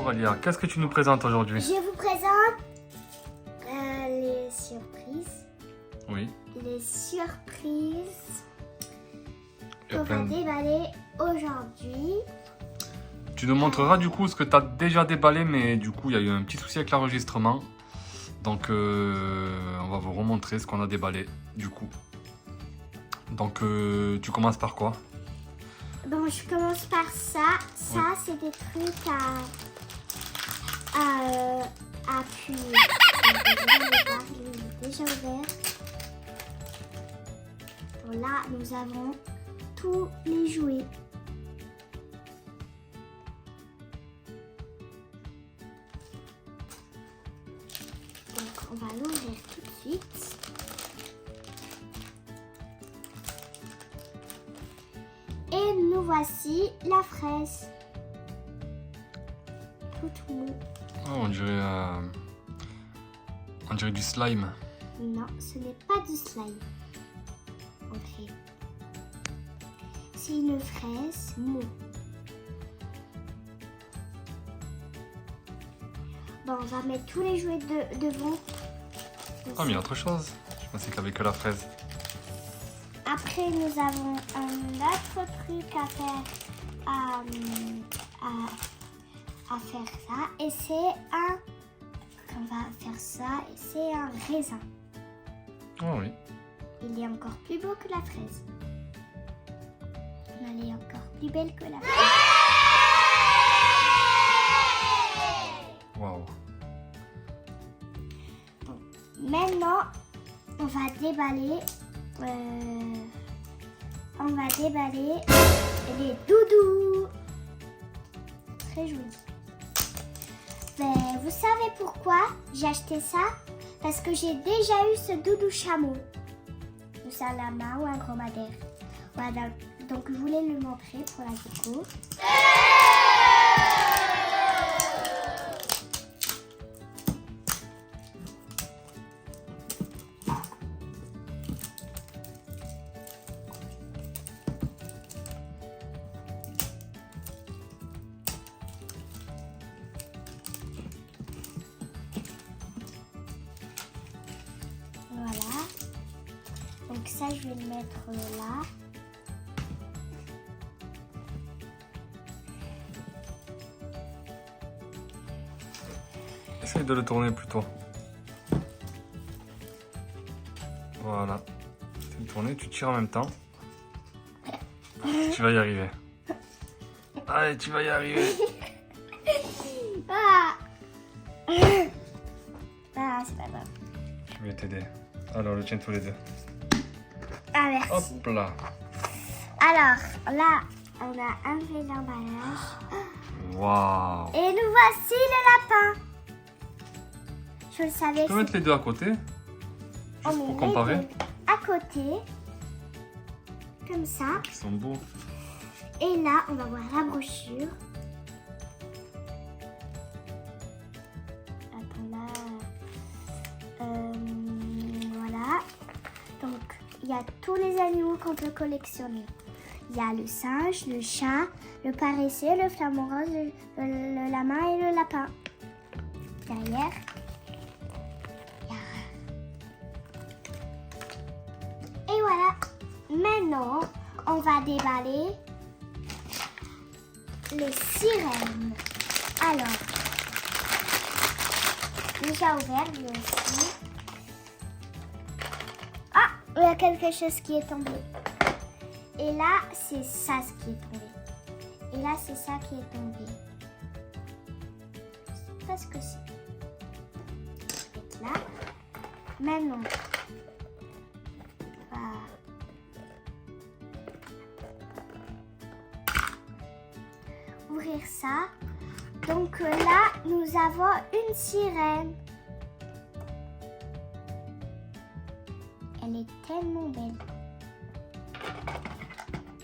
Bonjour Alia, qu'est-ce que tu nous présentes aujourd'hui? Je vous présente les surprises. Oui. Les surprises Il y a qu'on va plein de- déballer aujourd'hui. Tu nous montreras du coup ce que tu as déjà déballé, mais du coup il y a eu un petit souci avec l'enregistrement. Donc on va vous remontrer ce qu'on a déballé du coup. Donc tu commences par quoi? Bon, je commence par ça. Ça, Oui. c'est des trucs à appuyer. Il est déjà ouvert. Bon, là, nous avons tous les jouets. Donc, on va l'ouvrir tout de suite. Et nous voici la fraise. Toute mou. Oh, on dirait du slime. Non, ce n'est pas du slime. Ok. C'est une fraise mou. Bon, on va mettre tous les jouets devant. Ah mais il y a autre chose. Je pensais qu'il n'y avait que la fraise. Après, nous avons un autre truc à faire, à faire ça. Et c'est un... On va faire ça et c'est un raisin. Oh oui. Il est encore plus beau que la fraise. Elle est encore plus belle que la fraise. Waouh. Bon, maintenant, on va déballer... les doudous. Très joli. Ben, vous savez pourquoi j'ai acheté ça? Parce que j'ai déjà eu ce doudou chameau. Ou ça lama ou un dromadaire. Voilà, donc je voulais le montrer pour la déco. Voilà. Donc ça, je vais le mettre là. Essaye de le tourner plutôt. Voilà. Tu le tournes, tu tires en même temps. Tu vas y arriver. Allez, tu vas y arriver. Ah, ah c'est pas grave. Je vais t'aider. Alors, le tiens tous les deux. Ah, merci. Hop là. Alors, là, on a enlevé l'emballage. Waouh. Et nous voici le lapin. Je le savais. Tu peux mettre les deux à côté? Juste On pour met comparer. les deux à côté. Comme ça. Ils sont beaux. Et là, on va voir la brochure. Attends, là. Voilà. Donc, il y a tous les animaux qu'on peut collectionner. Il y a le singe, le chat, le paresseux, le flamant rose, le lama et le lapin. Derrière, il y a... Et voilà. Maintenant, on va déballer les sirènes. Alors, déjà ouvert lui aussi. Ah, il y a quelque chose qui est tombé. Et là, c'est ça ce qui est tombé. Et là, c'est ça qui est tombé. Je sais pas ce que c'est. Je vais mettre là. Maintenant, on va ouvrir ça. Donc là, nous avons une sirène. Elle est tellement belle.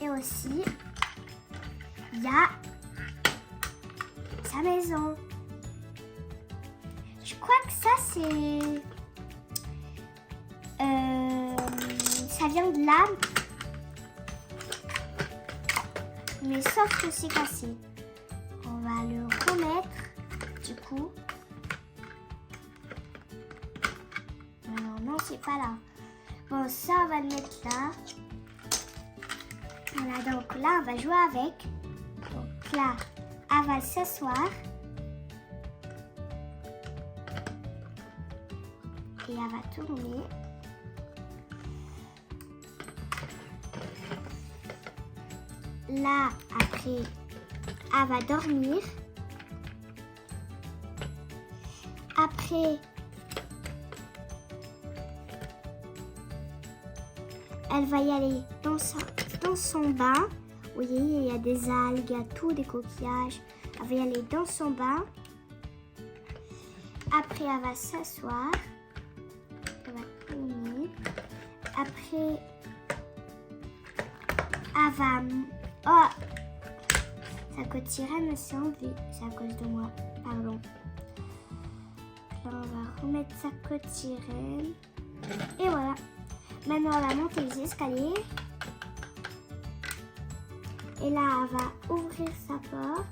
Et aussi, il y a sa maison. Je crois que ça, c'est... ça vient de là. Mais sauf que c'est cassé. On va le remettre petit coup. Alors non, c'est pas là. Bon, ça, on va le mettre là. Voilà, donc là, on va jouer avec. Donc là, elle va s'asseoir. Et elle va tourner. Là, après, elle va dormir. Après, elle va y aller dans son bain. Vous voyez, il y a des algues, il y a tout, des coquillages. Elle va y aller dans son bain. Après, elle va s'asseoir. Elle va tourner. Après, elle va... Oh! Sa côte sirène s'est enlevée. C'est à cause de moi. Pardon. Là, on va remettre sa côte sirène. Et voilà. Maintenant, on va monter les escaliers. Et là, elle va ouvrir sa porte.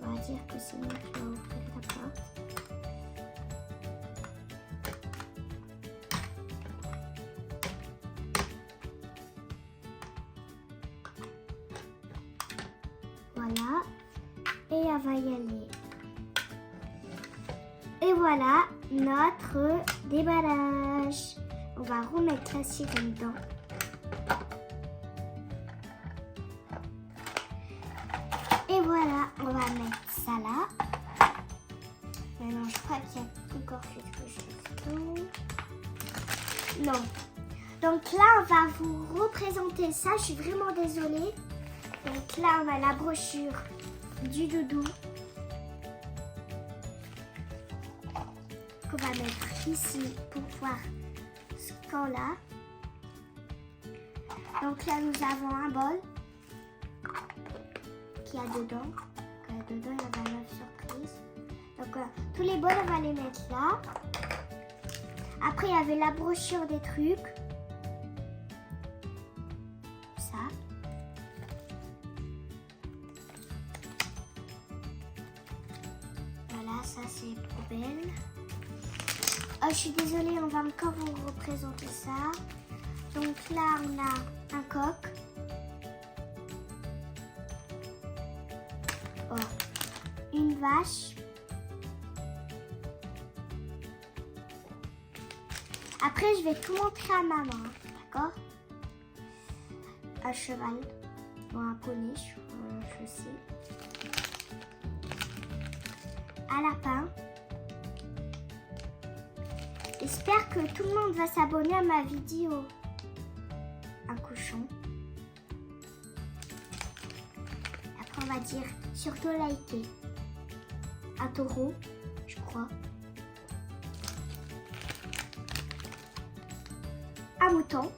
On va dire que c'est moi qui vais ouvrir la porte. Voilà. Et elle va y aller. Et voilà notre déballage. On va remettre la sirène dedans. Et voilà, on va mettre ça là. Maintenant, je crois qu'il y a encore quelque chose d'autre. Non. Donc là, on va vous représenter ça. Je suis vraiment désolée. Donc là, on a la brochure du doudou. Qu'on va mettre ici pour voir ce qu'on a. Donc là, nous avons un bol qui a dedans. Dedans, il y a la surprise. Donc tous les bols, on va les mettre là. Après, il y avait la brochure des trucs. Ça. Voilà, ça c'est les poubelles. Oh, je suis désolée, on va encore vous représenter ça. Donc là, on a un coq. Oh. Une vache. Après, je vais tout montrer à maman, d'accord? Un cheval. Bon, un poney, je sais. Un lapin. J'espère que tout le monde va s'abonner à ma vidéo. Un cochon. Après, on va dire surtout liker. Un taureau, je crois. Un mouton.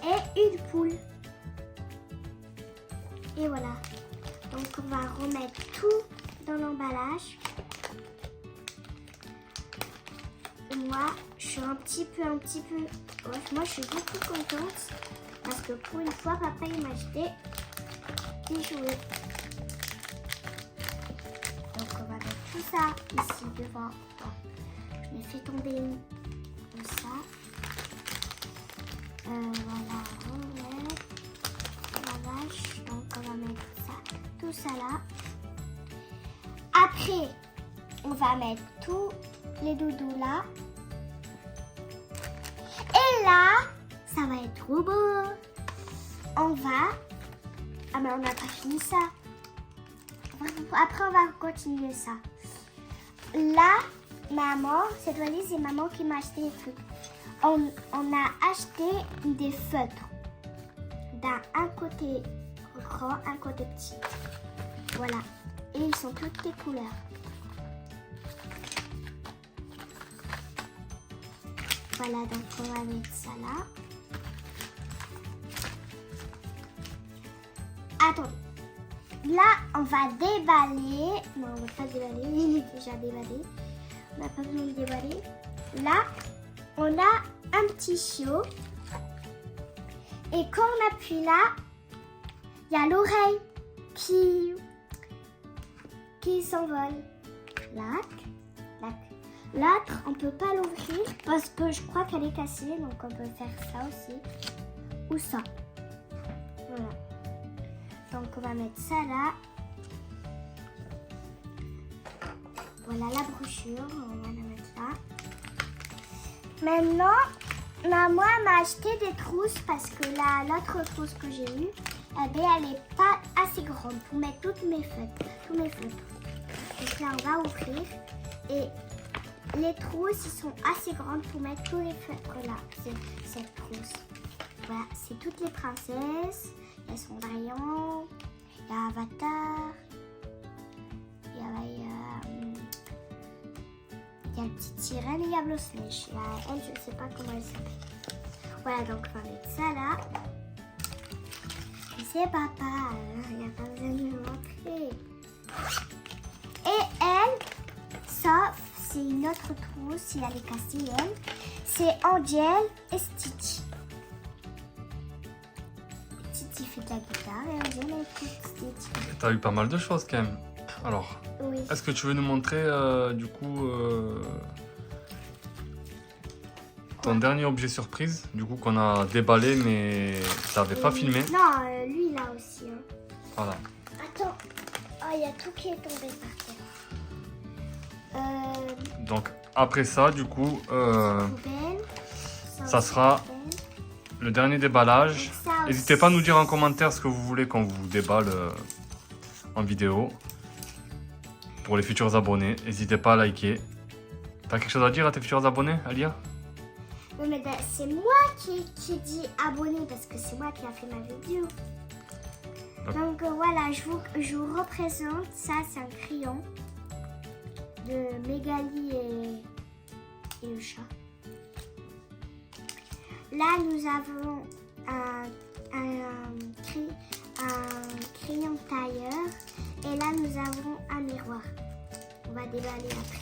Et une poule. Et voilà. Donc, on va remettre tout dans l'emballage. Moi, je suis un petit peu. Moi, je suis beaucoup contente parce que pour une fois, papa il m'a acheté des jouets. Donc, on va mettre tout ça ici devant. Bon, je me fais tomber comme ça. Voilà, on met la vache. Donc, on va mettre ça, tout ça là. Après, on va mettre tous les doudous là. Et là, ça va être trop beau. On va... Ah mais on n'a pas fini ça. Après, on va continuer ça. Là, maman, cette valise, c'est maman qui m'a acheté des trucs. On a acheté des feutres. Un côté grand, un côté petit. Voilà. Et ils sont toutes les couleurs. Voilà, donc on va mettre ça là. Attends. Là, on va déballer. Non, on va pas déballer. Il est déjà déballé. On n'a pas besoin de déballer. Là, on a un petit chiot. Et quand on appuie là, il y a l'oreille qui s'envole. L'autre, on peut pas l'ouvrir parce que je crois qu'elle est cassée, donc on peut faire ça aussi. Ou ça. Voilà. Donc on va mettre ça là. Voilà la brochure, on va la mettre là. Maintenant, maman m'a acheté des trousses parce que l'autre trousse que j'ai eue, eh bien, elle n'est pas assez grande pour mettre tous mes feutres. Donc là, on va ouvrir et les trousses ils sont assez grandes pour mettre tous les feutres là. C'est cette trousse. Voilà, c'est toutes les princesses. Il y a Cendrillon, il y a Avatar, il y a le petit sirène et il y a Blanche-Neige. Elle, je ne sais pas comment elle s'appelle. Voilà, donc on va mettre ça là. Et c'est papa, il n'y a pas besoin de me montrer. Et elle, sauf, c'est une autre trousse, il a les cassées, elle. C'est Angel et Stitch. Stitch il fait de la guitare et Angel écoute Stitch. T'as eu pas mal de choses quand même. Alors, Oui. est-ce que tu veux nous montrer du coup ton dernier objet surprise, du coup qu'on a déballé mais t'avais pas filmé. Non, lui là aussi. Hein. Voilà. Attends, oh, il y a tout qui est tombé par terre. Donc après ça, du coup, Poubelle. ça sera le dernier déballage. N'hésitez pas à nous dire en commentaire ce que vous voulez qu'on vous déballe en vidéo. Pour les futurs abonnés, n'hésitez pas à liker. T'as quelque chose à dire à tes futurs abonnés, Alia? Oui, mais c'est moi qui dis abonné parce que c'est moi qui a fait ma vidéo. Donc voilà, je vous représente. Ça, c'est un crayon de Mégali et le chat. Là, nous avons un crayon tailleur. Et là, nous avons un miroir. On va déballer après.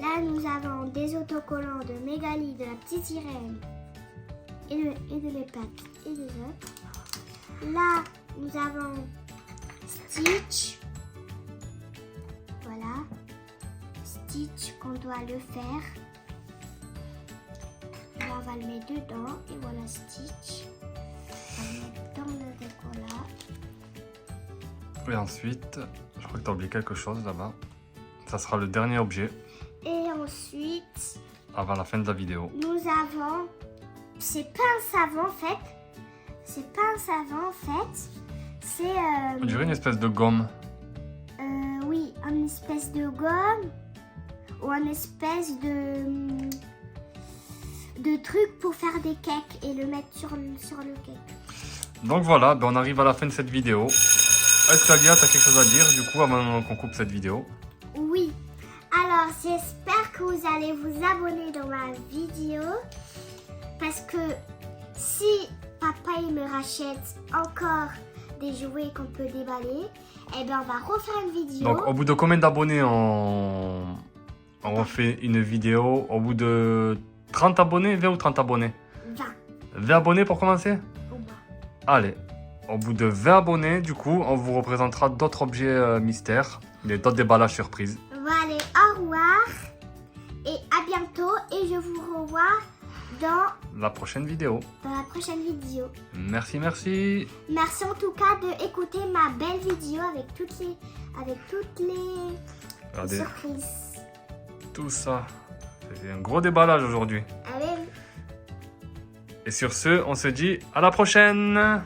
Là, nous avons des autocollants de Mégali, de la petite sirène et de mes pattes et des autres. Là, nous avons Stitch. Voilà. Stitch qu'on doit le faire. Là, on va le mettre dedans. Et voilà Stitch. On va le mettre dans le décollage. Et ensuite, je crois que tu as oublié quelque chose là-bas. Ça sera le dernier objet. Et ensuite, avant la fin de la vidéo. Nous avons... C'est pas un savon en fait. C'est pas un savon en fait. C'est... On dirait une espèce de gomme. Oui, une espèce de gomme. Ou une espèce de truc pour faire des cakes et le mettre sur le cake. Donc voilà, on arrive à la fin de cette vidéo. Est-ce qu'Alia, tu as quelque chose à dire du coup avant qu'on coupe cette vidéo? Oui. Alors, j'espère que vous allez vous abonner dans ma vidéo. Parce que si papa il me rachète encore des jouets qu'on peut déballer, eh bien on va refaire une vidéo. Donc au bout de combien d'abonnés on refait une vidéo? Au bout de 30 abonnés, 20 ou 30 abonnés? 20. 20 abonnés pour commencer? Au moins. Allez, au bout de 20 abonnés, du coup, on vous représentera d'autres objets mystères, d'autres déballages surprises. Voilà, au revoir et à bientôt et je vous revois dans la prochaine vidéo. Merci. Merci. Merci en tout cas d'écouter ma belle vidéo avec toutes les Regardez, surprises. tout ça, c'est un gros déballage aujourd'hui. Allez, Et sur ce, on se dit à la prochaine. à